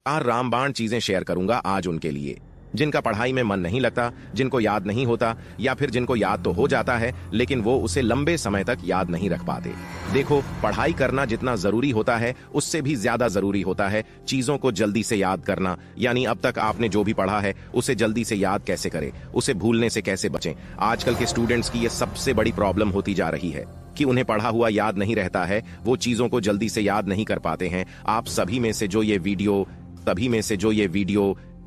रामबाण चीजें शेयर करूंगा आज उनके लिए, जिनका पढ़ाई में मन नहीं लगता, जिनको याद नहीं होता, या फिर जिनको याद तो हो जाता है लेकिन वो उसे लंबे समय तक याद नहीं रख पाते। देखो, पढ़ाई करना जितना जरूरी होता है उससे भी ज्यादा जरूरी होता है चीजों को जल्दी से याद करना। यानी अब तक आपने जो भी पढ़ा है उसे जल्दी से याद कैसे करें, उसे भूलने से कैसे बचें। आजकल के स्टूडेंट्स की यह सबसे बड़ी प्रॉब्लम होती जा रही है कि उन्हें पढ़ा हुआ याद नहीं रहता है, वो चीजों को जल्दी से याद नहीं कर पाते हैं। आप सभी में से जो ये वीडियो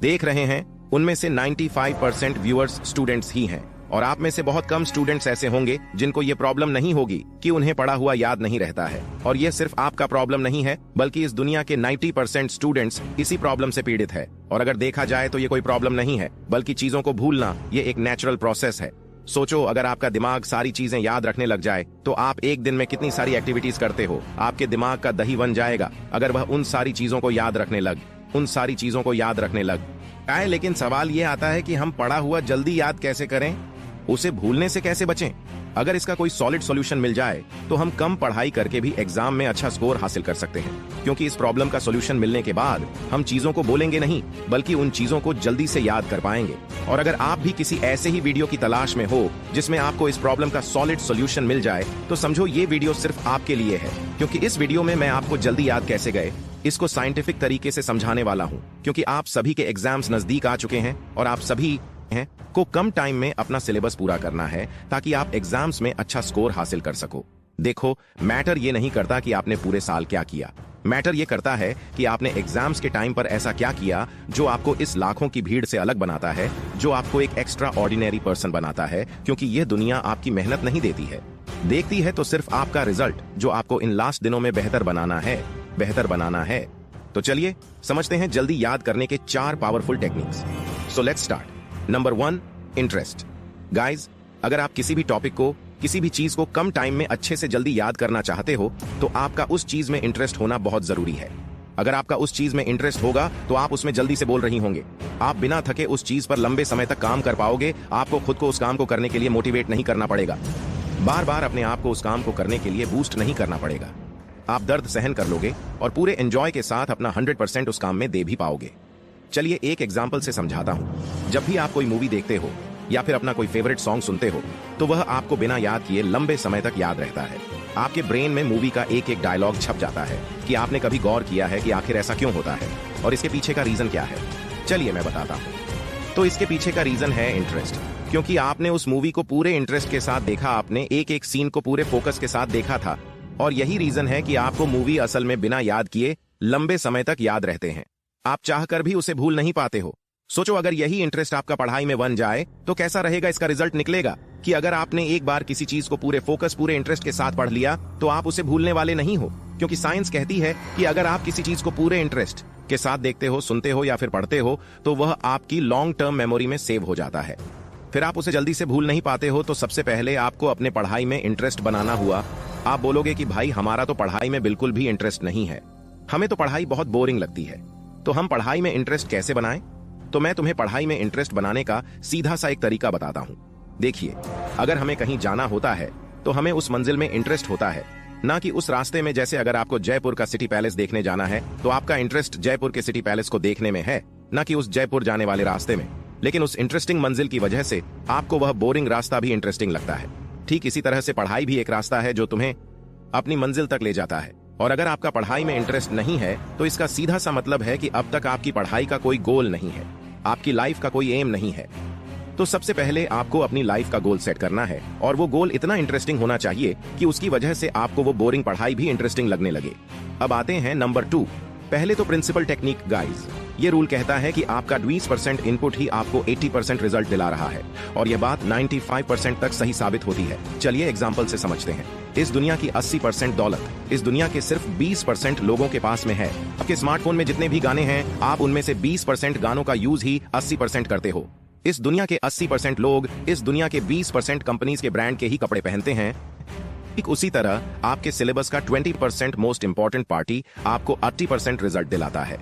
देख रहे हैं उनमें से 95% व्यूअर्स स्टूडेंट्स ही हैं, और आप में से बहुत कम स्टूडेंट्स ऐसे होंगे जिनको ये प्रॉब्लम नहीं होगी कि उन्हें पढ़ा हुआ याद नहीं रहता है। और ये सिर्फ आपका प्रॉब्लम नहीं है, बल्कि इस दुनिया के 90% स्टूडेंट्स इसी प्रॉब्लम से पीड़ित है। और अगर देखा जाए तो ये कोई प्रॉब्लम नहीं है, बल्कि चीजों को भूलना ये एक नेचुरल प्रोसेस है। सोचो, अगर आपका दिमाग सारी चीजें याद रखने लग जाए तो आप एक दिन में कितनी सारी एक्टिविटीज करते हो। आपके दिमाग का दही बन जाएगा अगर वह उन सारी चीजों को याद रखने लग आए। लेकिन सवाल यह आता है कि हम पढ़ा हुआ जल्दी याद कैसे करें, उसे भूलने से कैसे बचें। अगर इसका कोई सॉलिड सॉल्यूशन मिल जाए तो हम कम पढ़ाई करके भी एग्जाम में अच्छा स्कोर हासिल कर सकते हैं, क्योंकि इस प्रॉब्लम का सॉल्यूशन मिलने के बाद हम चीजों को बोलेंगे नहीं, बल्कि उन चीजों को जल्दी से याद कर पाएंगे। और अगर आप भी किसी ऐसे ही वीडियो की तलाश में हो जिसमें आपको इस प्रॉब्लम का सॉलिड सॉल्यूशन मिल जाए, तो समझो ये वीडियो सिर्फ आपके लिए है, क्योंकि इस वीडियो में मैं आपको जल्दी याद कैसे गए इसको साइंटिफिक तरीके से समझाने वाला हूं। क्योंकि आप सभी के एग्जाम्स नजदीक आ चुके हैं और आप सभी को कम टाइम में अपना सिलेबस पूरा करना है ताकि आप एग्जाम्स में अच्छा स्कोर हासिल कर सको। देखो, मैटर ये नहीं करता कि आपने पूरे साल क्या किया, मैटर ये करता है कि आपने एग्जाम्स के टाइम पर ऐसा क्या किया जो आपको इस लाखों की भीड़ से अलग बनाता है, जो आपको एक एक्स्ट्रा ऑर्डिनरी पर्सन बनाता है। क्योंकि यह दुनिया आपकी मेहनत नहीं देखती है तो सिर्फ आपका रिजल्ट, जो आपको इन लास्ट दिनों में बेहतर बनाना है। तो चलिए समझते हैं जल्दी याद करने के 4 powerful techniques. So let's start. Number 1, interest. Guys, अगर आप किसी भी टॉपिक को, किसी भी चीज को कम टाइम में अच्छे से जल्दी याद करना चाहते हो तो आपका उस चीज में इंटरेस्ट होना बहुत जरूरी है। अगर आपका उस चीज में इंटरेस्ट होगा तो आप उसमें जल्दी से बोल रही होंगे, आप बिना थके उस चीज पर लंबे समय तक काम कर पाओगे। आपको खुद को उस काम को करने के लिए मोटिवेट नहीं करना पड़ेगा, बार बार अपने आप को उस काम को करने के लिए बूस्ट नहीं करना पड़ेगा। आप दर्द सहन कर लोगे और पूरे एंजॉय के साथ अपना 100% उस काम में दे भी पाओगे। चलिए एक एग्जाम्पल से समझाता हूं। जब भी आप कोई मूवी देखते हो या फिर अपना कोई फेवरेट सॉन्ग सुनते हो तो वह आपको बिना याद किए लंबे समय तक याद रहता है। आपके ब्रेन में मूवी का एक एक डायलॉग छप जाता है कि आपने कभी गौर किया है कि आखिर ऐसा क्यों होता है और इसके पीछे का रीजन क्या है। चलिए मैं बताता हूं। तो इसके पीछे का रीजन है इंटरेस्ट, क्योंकि आपने उस मूवी को पूरे इंटरेस्ट के साथ देखा, आपने एक एक सीन को पूरे फोकस के साथ देखा था, और यही रीजन है कि आपको मूवी असल में बिना याद किए लंबे समय तक याद रहते हैं। आप चाहकर भी उसे भूल नहीं पाते हो। सोचो, अगर यही इंटरेस्ट आपका पढ़ाई में बन जाए तो कैसा रहेगा। इसका रिजल्ट निकलेगा कि अगर आपने एक बार किसी चीज को पूरे फोकस, पूरे इंटरेस्ट के साथ पढ़ लिया तो आप उसे भूलने वाले नहीं हो, क्योंकि साइंस कहती है कि अगर आप किसी चीज को पूरे इंटरेस्ट के साथ देखते हो, सुनते हो या फिर पढ़ते हो तो वह आपकी लॉन्ग टर्म मेमोरी में सेव हो जाता है। फिर आप उसे जल्दी से भूल नहीं पाते हो। तो सबसे पहले आपको अपने पढ़ाई में इंटरेस्ट बनाना हुआ। आप बोलोगे कि भाई हमारा तो पढ़ाई में बिल्कुल भी इंटरेस्ट नहीं है, हमें तो पढ़ाई बहुत बोरिंग लगती है, तो हम पढ़ाई में इंटरेस्ट कैसे बनाएं? तो मैं तुम्हें पढ़ाई में इंटरेस्ट बनाने का सीधा सा एक तरीका बताता हूं। देखिए, अगर हमें कहीं जाना होता है तो हमें उस मंजिल में इंटरेस्ट होता है, ना कि उस रास्ते में। जैसे अगर आपको जयपुर का सिटी पैलेस देखने जाना है तो आपका इंटरेस्ट जयपुर के सिटी पैलेस को देखने में है, ना कि उस जयपुर जाने वाले रास्ते में। लेकिन उस इंटरेस्टिंग मंजिल की वजह से आपको वह बोरिंग रास्ता भी इंटरेस्टिंग लगता है। ठीक इसी तरह से पढ़ाई भी एक रास्ता है जो तुम्हें अपनी मंजिल तक ले जाता है। और अगर आपका पढ़ाई में इंटरेस्ट नहीं है तो इसका सीधा सा मतलब है कि अब तक आपकी पढ़ाई का कोई गोल नहीं है, आपकी लाइफ का कोई एम नहीं है। तो सबसे पहले आपको अपनी लाइफ का गोल सेट करना है, और वो गोल इतना इंटरेस्टिंग होना चाहिए कि उसकी वजह से आपको वो बोरिंग पढ़ाई भी इंटरेस्टिंग लगने लगे। अब आते हैं नंबर 2। पहले तो प्रिंसिपल टेक्निक। गाइस, ये रूल कहता है कि आपका 20% इनपुट ही आपको 80% रिजल्ट दिला रहा है, और यह बात 95% तक सही साबित होती है। चलिए एग्जाम्पल से समझते हैं। इस दुनिया की 80% दौलत इस दुनिया के सिर्फ 20% लोगों के पास में है। आपके स्मार्टफोन में जितने भी गाने हैं, आप उनमें से 20% गानों का यूज ही 80% करते हो। इस दुनिया के 80% लोग इस दुनिया के 20% कंपनीज के ब्रांड के ही कपड़े पहनते हैं। ठीक उसी तरह आपके सिलेबस का 20% मोस्ट इंपॉर्टेंट पार्टी आपको 80% रिजल्ट दिलाता है।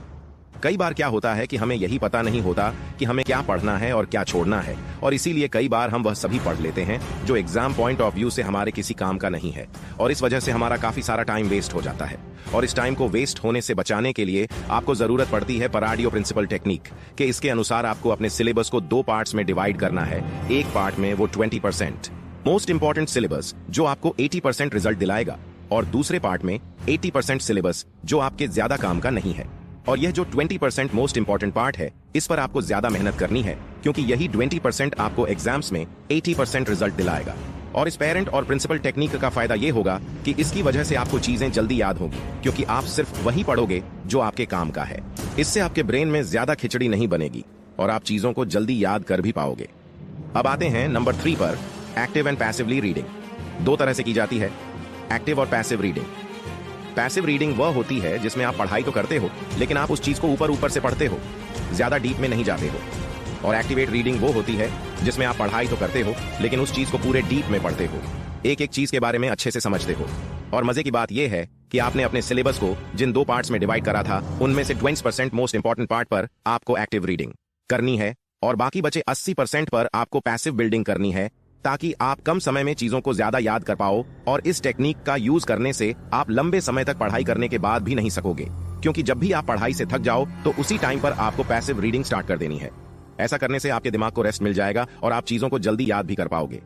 कई बार क्या होता है कि हमें यही पता नहीं होता कि हमें क्या पढ़ना है और क्या छोड़ना है, और इसीलिए कई बार हम वह सभी पढ़ लेते हैं जो एग्जाम पॉइंट ऑफ व्यू से हमारे किसी काम का नहीं है, और इस वजह से हमारा काफी सारा टाइम वेस्ट हो जाता है। और इस टाइम को वेस्ट होने से बचाने के लिए आपको जरूरत पड़ती है पराडियो प्रिंसिपल टेक्निक के। इसके अनुसार आपको अपने सिलेबस को 2 पार्ट्स में डिवाइड करना है। एक पार्ट में वो 20% मोस्ट इंपॉर्टेंट सिलेबस जो आपको 80% रिजल्ट दिलाएगा, और दूसरे पार्ट में 80% सिलेबस जो आपके ज्यादा काम का नहीं है। और यह जो 20% मोस्ट इंपॉर्टेंट पार्ट है, इस पर आपको ज्यादा मेहनत करनी है, क्योंकि यही 20% आपको एग्जाम्स में 80% रिजल्ट दिलाएगा। और इस पेरेंट और प्रिंसिपल टेक्निक का फायदा यह होगा कि इसकी वजह से आपको चीजें जल्दी याद होगी, क्योंकि आप सिर्फ वही पढ़ोगे जो आपके काम का है। इससे आपके ब्रेन में ज्यादा खिचड़ी नहीं बनेगी और आप चीजों को जल्दी याद कर भी पाओगे। अब आते हैं नंबर 3 पर, एक्टिव एंड पैसिवली रीडिंग। 2 तरह से की जाती है, एक्टिव और पैसिव रीडिंग। पैसिव रीडिंग वह होती है जिसमें आप पढ़ाई तो करते हो, लेकिन आप उस चीज को ऊपर ऊपर से पढ़ते हो, ज्यादा डीप में नहीं जाते हो। और एक्टिवेट रीडिंग वो होती है जिसमें आप पढ़ाई तो करते हो, लेकिन उस चीज को पूरे डीप में पढ़ते हो, एक एक चीज के बारे में अच्छे से समझते हो। और मजे की बात यह है कि आपने अपने सिलेबस को जिन 2 पार्ट्स में डिवाइड करा था, उनमें से 20% मोस्ट इंपॉर्टेंट पार्ट पर आपको एक्टिव रीडिंग करनी है, और बाकी बचे 80% पर आपको पैसिव बिल्डिंग करनी है, ताकि आप कम समय में चीजों को ज्यादा याद कर पाओ। और इस टेक्निक का यूज करने से आप लंबे समय तक पढ़ाई करने के बाद भी नहीं सकोगे, क्योंकि जब भी आप पढ़ाई से थक जाओ तो उसी टाइम पर आपको पैसिव रीडिंग स्टार्ट कर देनी है। ऐसा करने से आपके दिमाग को रेस्ट मिल जाएगा और आप चीजों को जल्दी याद भी कर पाओगे।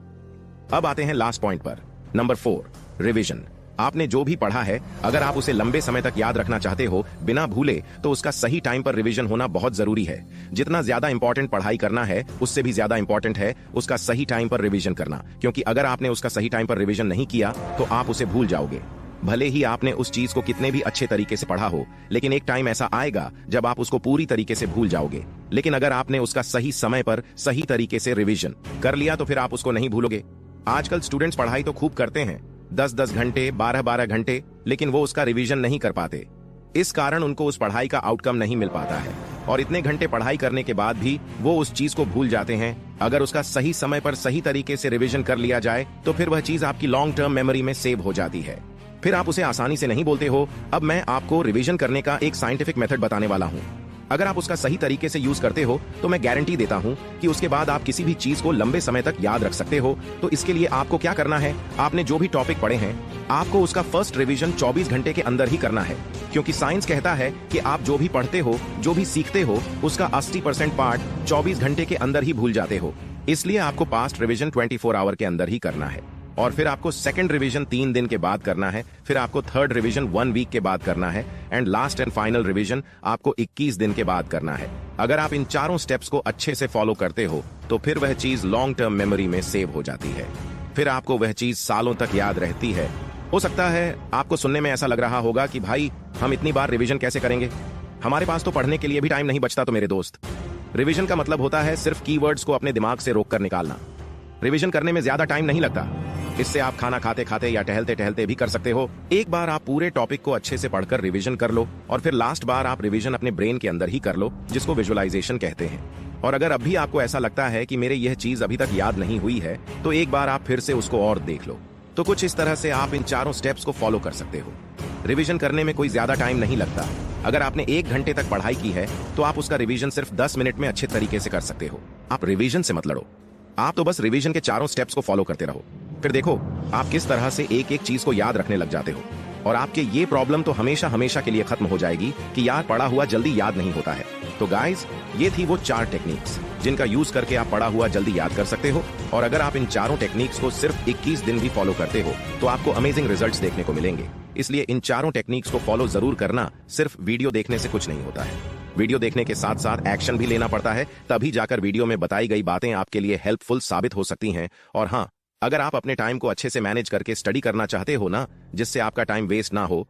अब आते हैं लास्ट पॉइंट पर, नंबर 4, रिविजन। आपने जो भी पढ़ा है, अगर आप उसे लंबे समय तक याद रखना चाहते हो बिना भूले, तो उसका सही टाइम पर रिवीजन होना बहुत जरूरी है। जितना ज्यादा इंपॉर्टेंट पढ़ाई करना है, उससे भी ज्यादा इंपॉर्टेंट है उसका सही टाइम पर रिवीजन करना, क्योंकि अगर आपने उसका सही टाइम पर रिवीजन नहीं किया तो आप उसे भूल जाओगे। भले ही आपने उस चीज को कितने भी अच्छे तरीके से पढ़ा हो, लेकिन एक टाइम ऐसा आएगा जब आप उसको पूरी तरीके से भूल जाओगे। लेकिन अगर आपने उसका सही समय पर सही तरीके से रिवीजन कर लिया तो फिर आप उसको नहीं भूलोगे। आजकल स्टूडेंट्स पढ़ाई तो खूब करते हैं, 10-10 घंटे, 12-12 घंटे, लेकिन वो उसका रिवीजन नहीं कर पाते। इस कारण उनको उस पढ़ाई का आउटकम नहीं मिल पाता है, और इतने घंटे पढ़ाई करने के बाद भी वो उस चीज को भूल जाते हैं। अगर उसका सही समय पर सही तरीके से रिवीजन कर लिया जाए तो फिर वह चीज आपकी लॉन्ग टर्म मेमोरी में सेव हो जाती है। फिर आप उसे आसानी से नहीं बोलते हो। अब मैं आपको रिवीजन करने का एक साइंटिफिक मेथड बताने वाला हूँ। अगर आप उसका सही तरीके से यूज करते हो तो मैं गारंटी देता हूं कि उसके बाद आप किसी भी चीज को लंबे समय तक याद रख सकते हो। तो इसके लिए आपको क्या करना है, आपने जो भी टॉपिक पढ़े हैं, आपको उसका फर्स्ट रिवीजन 24 घंटे के अंदर ही करना है, क्योंकि साइंस कहता है कि आप जो भी पढ़ते हो, जो भी सीखते हो, उसका 80% पार्ट 24 घंटे के अंदर ही भूल जाते हो। इसलिए आपको पास्ट रिवीजन 24 आवर के अंदर ही करना है, और फिर आपको सेकंड रिवीजन 3 दिन के बाद करना है, फिर आपको थर्ड रिवीजन 1 वीक के बाद करना है, and last and final revision आपको 21 दिन के बाद करना है। अगर आप इन चारों स्टेप्स को अच्छे से फॉलो करते हो तो फिर वह चीज लॉन्ग टर्म मेमोरी में सेव हो जाती है। फिर आपको वह चीज सालों तक याद रहती है। हो सकता है आपको सुनने में ऐसा लग रहा होगा कि भाई हम इतनी बार रिवीजन कैसे करेंगे, हमारे पास तो पढ़ने के लिए भी टाइम नहीं बचता। तो मेरे दोस्त, रिवीजन का मतलब होता है सिर्फ कीवर्ड्स को अपने दिमाग से रोककर निकालना। रिवीजन करने में ज्यादा टाइम नहीं लगता, इससे आप खाना खाते खाते या टहलते टहलते भी कर सकते हो। एक बार आप पूरे टॉपिक को अच्छे से पढ़कर रिवीजन कर लो, और फिर लास्ट बार आप रिवीजन अपने ब्रेन के अंदर ही कर लो, जिसको विजुअलाइजेशन कहते हैं। और अगर अब भी आपको ऐसा लगता है कि मेरे यह चीज अभी तक याद नहीं हुई है, तो एक बार आप फिर से उसको और देख लो। तो कुछ इस तरह से आप इन चारों स्टेप्स को फॉलो कर सकते हो। रिवीजन करने में कोई ज्यादा टाइम नहीं लगता। अगर आपने 1 घंटे तक पढ़ाई की है तो आप उसका रिवीजन सिर्फ 10 मिनट में अच्छे तरीके से कर सकते हो। आप रिवीजन से मत लड़ो, आप तो बस रिवीजन के चारों स्टेप्स को फॉलो करते रहो। फिर देखो आप किस तरह से एक एक चीज को याद रखने लग जाते हो, और आपके ये प्रॉब्लम तो हमेशा हमेशा के लिए खत्म हो जाएगी कि यार पढ़ा हुआ जल्दी याद नहीं होता है। तो गाइस, ये थी वो 4 टेक्निक्स जिनका यूज करके आप पढ़ा हुआ जल्दी याद कर सकते हो। और अगर आप इन चारों टेक्निक्स को सिर्फ 21 दिन भी फॉलो करते हो तो आपको अमेजिंग रिजल्ट्स देखने को मिलेंगे। इसलिए इन चारों टेक्निक्स को फॉलो जरूर करना। सिर्फ वीडियो देखने से कुछ नहीं होता है, वीडियो देखने के साथ साथ एक्शन भी लेना पड़ता है, तभी जाकर वीडियो में बताई गई बातें आपके लिए हेल्पफुल साबित हो सकती हैं। और हाँ, अगर आप अपने टाइम को अच्छे से मैनेज करके स्टडी करना चाहते हो ना, जिससे आपका टाइम वेस्ट ना हो,